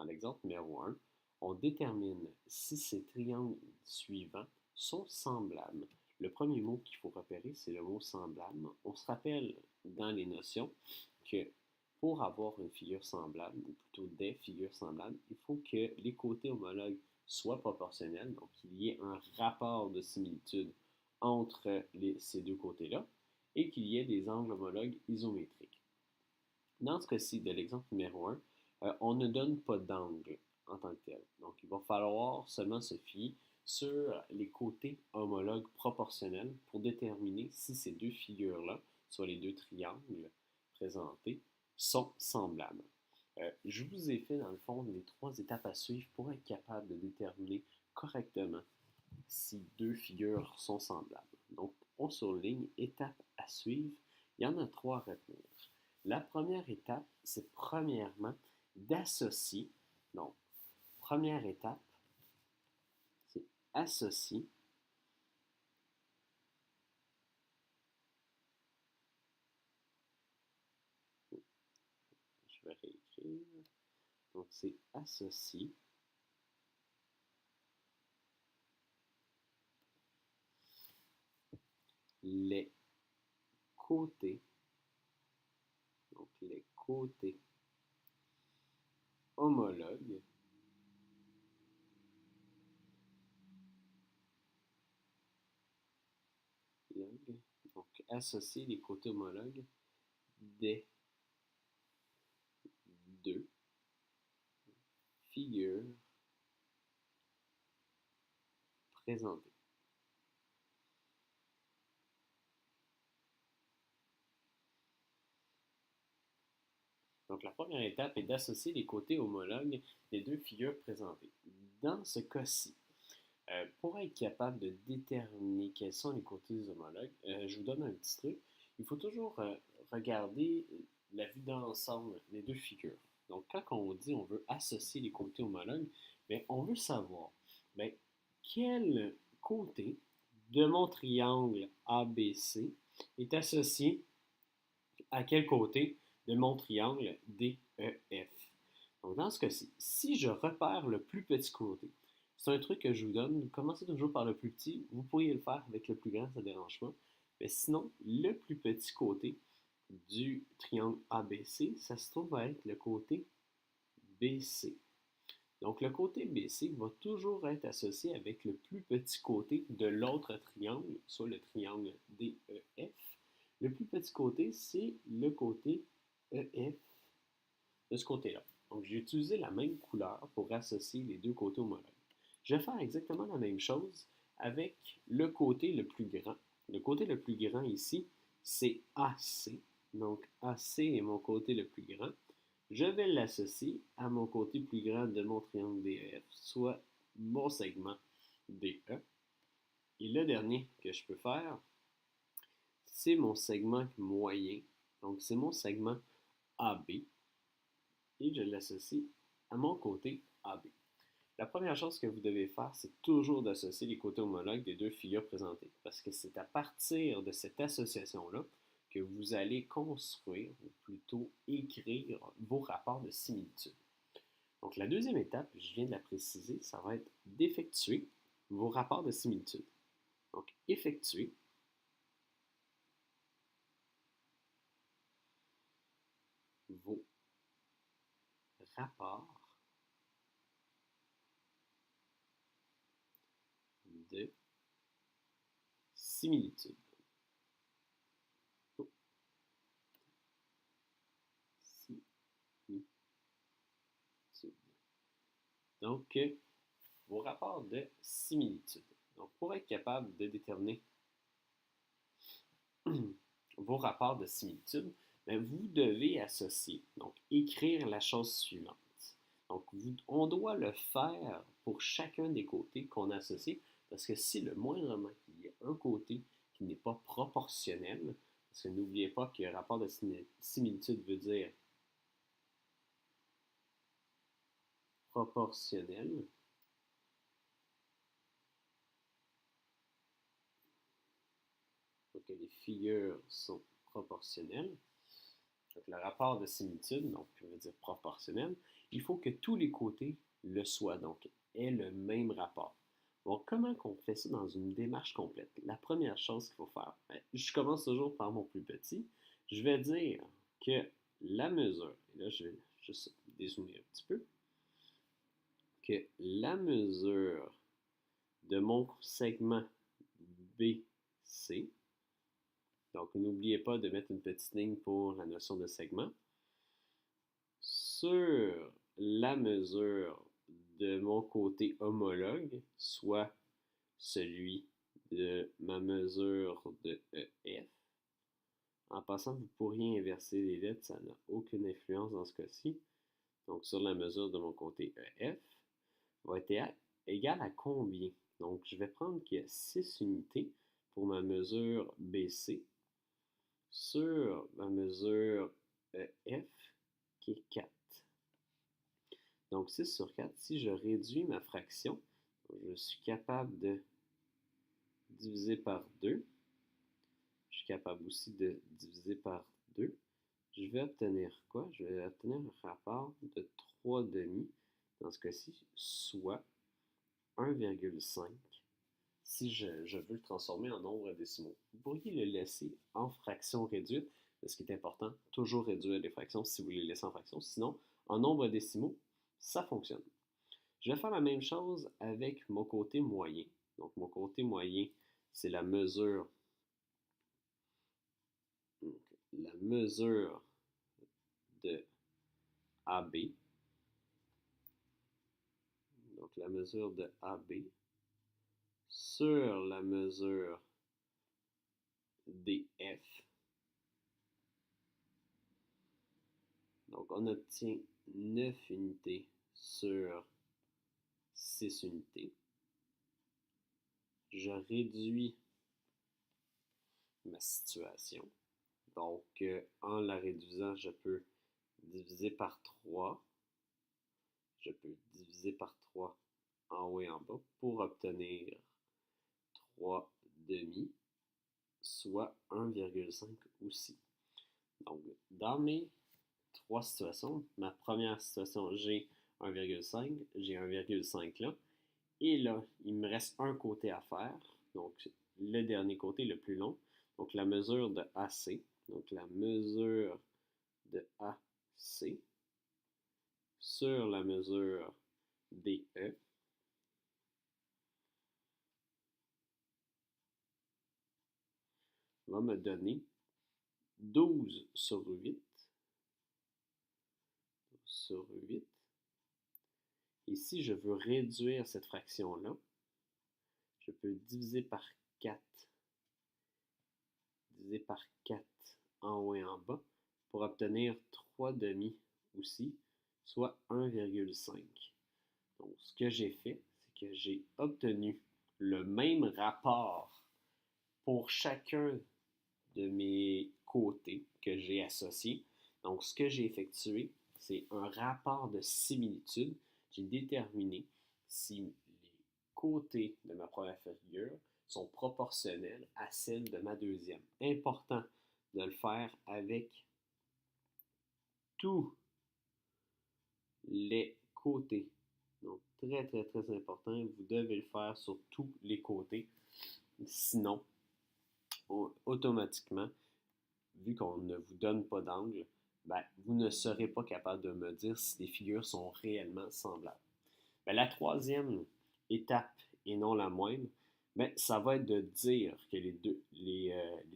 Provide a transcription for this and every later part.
dans l'exemple numéro 1, on détermine si ces triangles suivants sont semblables. Le premier mot qu'il faut repérer, c'est le mot semblable. On se rappelle dans les notions que pour avoir une figure semblable, ou plutôt des figures semblables, il faut que les côtés homologues soient proportionnels, donc qu'il y ait un rapport de similitude entre ces deux côtés-là, et qu'il y ait des angles homologues isométriques. Dans ce cas-ci, de l'exemple numéro 1, on ne donne pas d'angle en tant que tel. Donc, il va falloir seulement se fier sur les côtés homologues proportionnels pour déterminer si ces deux figures-là, soit les deux triangles présentés, sont semblables. Je vous ai fait, dans le fond, les trois étapes à suivre pour être capable de déterminer correctement si deux figures sont semblables. Donc, on surligne étape à suivre. Il y en a trois à retenir. La première étape, c'est premièrement d'associer. Donc, première étape, c'est associer je vais réécrire. Donc, c'est associer les côtés, donc les côtés homologues donc associer les côtés homologues des deux figures présentées. Donc, la première étape est d'associer les côtés homologues des deux figures présentées. Dans ce cas-ci, pour être capable de déterminer quels sont les côtés homologues, je vous donne un petit truc. Il faut toujours regarder la vue d'ensemble des deux figures. Donc, quand on dit on veut associer les côtés homologues, bien, on veut savoir bien, quel côté de mon triangle ABC est associé à quel côté de mon triangle DEF. Donc, dans ce cas-ci, si je repère le plus petit côté, c'est un truc que je vous donne, commencez toujours par le plus petit, vous pourriez le faire avec le plus grand, ça ne dérange pas. Mais sinon, le plus petit côté du triangle ABC, ça se trouve à être le côté BC. Donc, le côté BC va toujours être associé avec le plus petit côté de l'autre triangle, soit le triangle DEF. Le plus petit côté, c'est le côté EF de ce côté-là. Donc, j'ai utilisé la même couleur pour associer les deux côtés homologues. Je vais faire exactement la même chose avec le côté le plus grand. Le côté le plus grand ici, c'est AC. Donc, AC est mon côté le plus grand. Je vais l'associer à mon côté plus grand de mon triangle DEF, soit mon segment DE. Et le dernier que je peux faire, c'est mon segment moyen. Donc, c'est mon segment AB. Et je l'associe à mon côté AB. La première chose que vous devez faire, c'est toujours d'associer les côtés homologues des deux figures présentées. Parce que c'est à partir de cette association-là que vous allez construire, ou plutôt écrire, vos rapports de similitude. Donc, la deuxième étape, je viens de la préciser, ça va être d'effectuer vos rapports de similitude. Donc, effectuer vos rapports de similitude. Donc, vos rapports de similitude. Donc, pour être capable de déterminer vos rapports de similitude, bien, vous devez associer, donc écrire la chose suivante. Donc, on doit le faire pour chacun des côtés qu'on associe, parce que si le moindrement qu'il y ait un côté qui n'est pas proportionnel, parce que n'oubliez pas que rapport de similitude veut dire proportionnel, donc les figures sont proportionnelles. Donc, le rapport de similitude, donc, veut dire proportionnel. il faut que tous les côtés le soient, donc aient le même rapport. Donc, comment on fait ça dans une démarche complète? La première chose qu'il faut faire, je commence toujours par mon plus petit. Je vais dire que la mesure, et là je vais juste dézoomer un petit peu, que la mesure de mon segment BC, donc n'oubliez pas de mettre une petite ligne pour la notion de segment, sur la mesure de mon côté homologue, soit celui de ma mesure de EF. En passant, vous pourriez inverser les lettres, ça n'a aucune influence dans ce cas-ci. Donc, sur la mesure de mon côté EF, va être égal à combien? Donc, je vais prendre qu'il y a 6 unités pour ma mesure BC sur ma mesure EF qui est 4. Donc 6 sur 4, si je réduis ma fraction, je suis capable de diviser par 2. Je suis capable aussi de diviser par 2. Je vais obtenir quoi? Je vais obtenir un rapport de 3 demi, dans ce cas-ci, soit 1,5 si je veux le transformer en nombre décimaux. Vous pourriez le laisser en fraction réduite, mais ce qui est important, toujours réduire les fractions si vous les laissez en fraction. Sinon, en nombre décimaux, ça fonctionne. Je vais faire la même chose avec mon côté moyen. Donc, mon côté moyen, c'est la mesure de AB. Donc, la mesure de AB sur la mesure DF. Donc, on obtient 9 unités sur 6 unités. Je réduis ma situation. Donc, en la réduisant, je peux diviser par 3. Je peux diviser par 3 en haut et en bas pour obtenir 3 demi, soit 1,5 aussi. Donc, dans mes 3 situations, ma première situation, j'ai 1,5, j'ai 1,5 là, et là, il me reste un côté à faire, donc le dernier côté, le plus long, donc la mesure de AC, donc la mesure de AC sur la mesure DE va me donner 12 sur 8 sur 8. Et si je veux réduire cette fraction-là, je peux diviser par 4. Diviser par 4 en haut et en bas pour obtenir 3 demi aussi, soit 1,5. Donc, ce que j'ai fait, c'est que j'ai obtenu le même rapport pour chacun de mes côtés que j'ai associés. Donc, ce que j'ai effectué, c'est un rapport de similitude. J'ai déterminé si les côtés de ma première figure sont proportionnels à celles de ma deuxième. Important de le faire avec tous les côtés. Donc, très, très, très important. Vous devez le faire sur tous les côtés. Sinon, automatiquement, vu qu'on ne vous donne pas d'angle, vous ne serez pas capable de me dire si les figures sont réellement semblables. La troisième étape, et non la moindre, ça va être de dire que les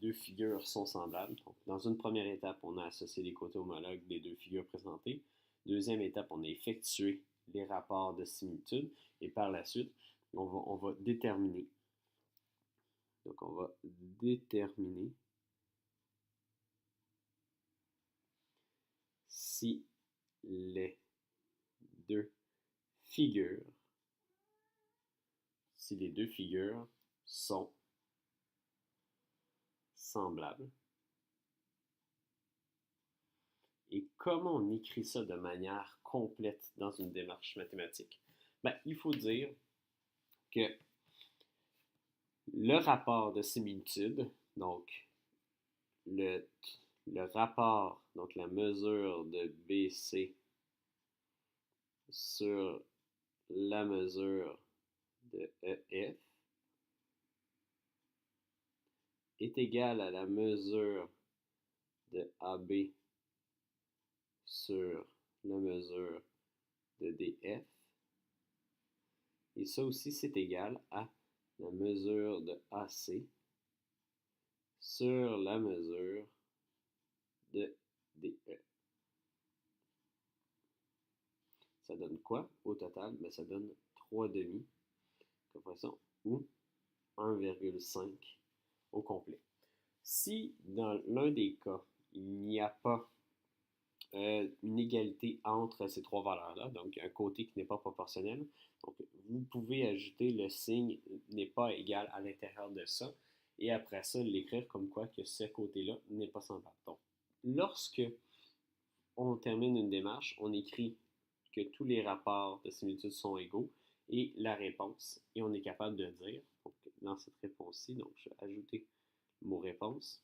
deux figures sont semblables. Donc, dans une première étape, on a associé les côtés homologues des deux figures présentées. Deuxième étape, on a effectué les rapports de similitude. Et par la suite, on va déterminer. Donc, on va déterminer si les deux figures sont semblables. Et comment on écrit ça de manière complète dans une démarche mathématique? Il faut dire que le rapport de similitude, donc le rapport, donc la mesure de BC sur la mesure de EF est égal à la mesure de AB sur la mesure de DF. Et ça aussi, c'est égal à la mesure de AC sur la mesure de DE. Ça donne quoi au total? Ben, ça donne 3 demi, comme façon, ou 1,5 au complet. Si dans l'un des cas, il n'y a pas une égalité entre ces trois valeurs-là, donc un côté qui n'est pas proportionnel, donc vous pouvez ajouter le signe n'est pas égal à l'intérieur de ça, et après ça, l'écrire comme quoi que ce côté-là n'est pas semblable. Donc, lorsque on termine une démarche, on écrit que tous les rapports de similitude sont égaux et la réponse, et on est capable de dire, donc dans cette réponse-ci, donc je vais ajouter le mot réponse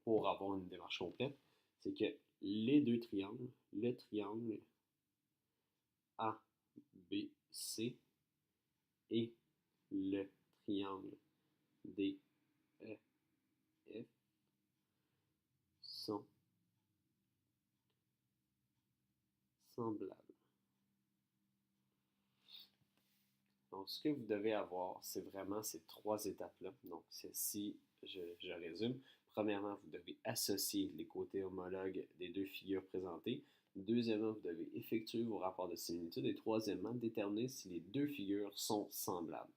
pour avoir une démarche complète, c'est que les deux triangles, le triangle ABC et le triangle DEF sont semblables. Donc, ce que vous devez avoir, c'est vraiment ces trois étapes-là. Donc, si je résume, premièrement, vous devez associer les côtés homologues des deux figures présentées. Deuxièmement, vous devez effectuer vos rapports de similitude. Et troisièmement, déterminer si les deux figures sont semblables.